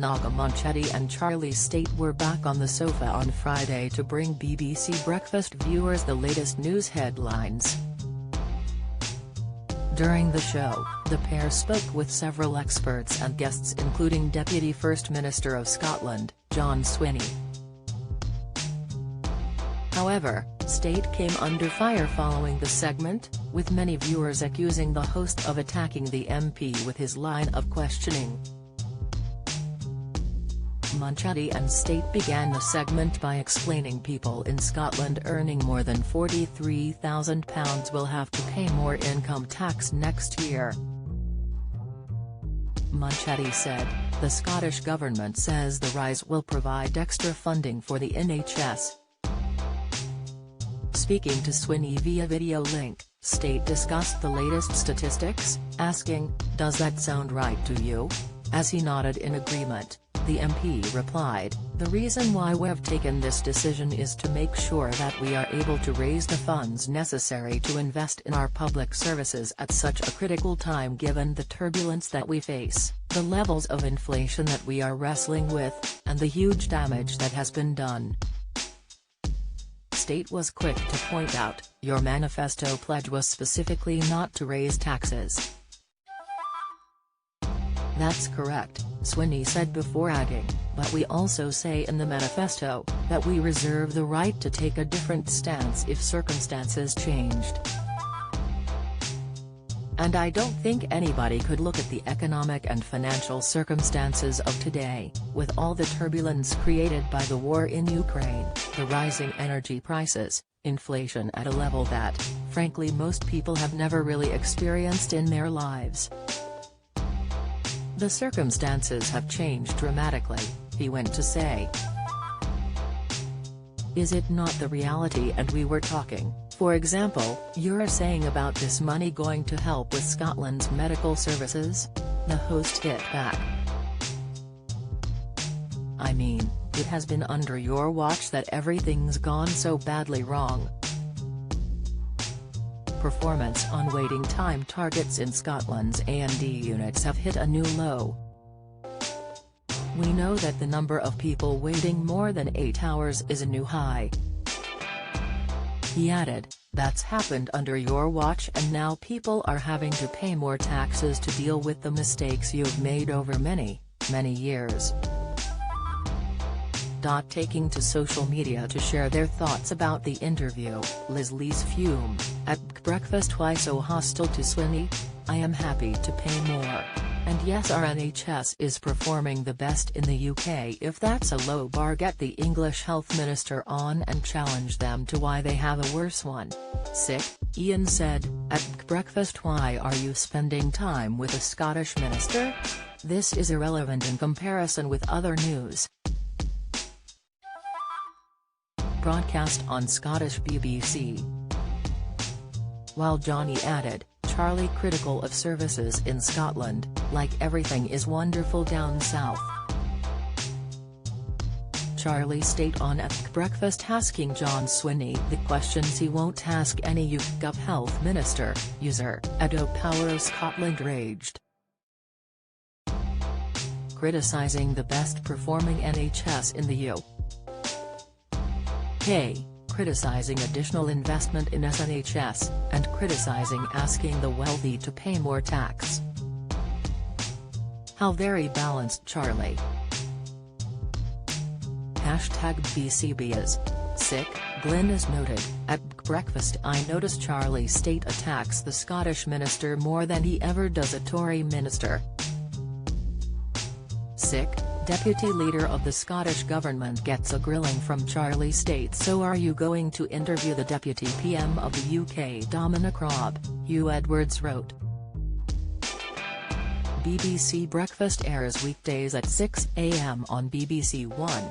Naga Munchetty and Charlie Stayt were back on the sofa on Friday to bring BBC Breakfast viewers the latest news headlines. During the show, the pair spoke with several experts and guests including Deputy First Minister of Scotland, John Swinney. However, Stayt came under fire following the segment, with many viewers accusing the host of attacking the MP with his line of questioning. Munchetty and Stayt began the segment by explaining people in Scotland earning more than £43,000 will have to pay more income tax next year. Munchetty said, "The Scottish Government says the rise will provide extra funding for the NHS." Speaking to Swinney via video link, Stayt discussed the latest statistics, asking, "Does that sound right to you?" As he nodded in agreement, the MP replied, "The reason why we've taken this decision is to make sure that we are able to raise the funds necessary to invest in our public services at such a critical time given the turbulence that we face, the levels of inflation that we are wrestling with, and the huge damage that has been done." Stayt was quick to point out, "Your manifesto pledge was specifically not to raise taxes." "That's correct," Swinney said before adding, "but we also say in the manifesto, that we reserve the right to take a different stance if circumstances changed. And I don't think anybody could look at the economic and financial circumstances of today, with all the turbulence created by the war in Ukraine, the rising energy prices, inflation at a level that, frankly most people have never really experienced in their lives. The circumstances have changed dramatically," he went to say. "Is it not the reality? And we were talking, for example, you're saying about this money going to help with Scotland's medical services?" the host hit back. "I mean, it has been under your watch that everything's gone so badly wrong. Performance on waiting time targets in Scotland's A&E units have hit a new low. We know that the number of people waiting more than 8 hours is a new high." He added, "That's happened under your watch and now people are having to pay more taxes to deal with the mistakes you've made over many, many years." Taking to social media to share their thoughts about the interview, Leslie's fume, "At breakfast why so hostile to Swinney? I am happy to pay more. And yes, our NHS is performing the best in the UK. If that's a low bar, get the English Health Minister on and challenge them to why they have a worse one." Sick, Ian said, "At breakfast why are you spending time with a Scottish minister? This is irrelevant in comparison with other news." Broadcast on Scottish BBC. While Johnny added, "Charlie critical of services in Scotland, like everything is wonderful down south." Charlie Stayt on at breakfast asking John Swinney the questions he won't ask any UK health minister, user, Edo Power of Scotland raged. Criticising the best performing NHS in the UK. Criticising additional investment in SNHS, and criticising asking the wealthy to pay more tax. How very balanced Charlie. #BCB is sick, Glyn is noted, "At breakfast I notice Charlie Stayt attacks the Scottish minister more than he ever does a Tory minister." Sick, Deputy Leader of the Scottish Government gets a grilling from Charlie Stayt. "So are you going to interview the Deputy PM of the UK?" Dominic Robb, Hugh Edwards wrote. BBC Breakfast airs weekdays at 6 AM on BBC One.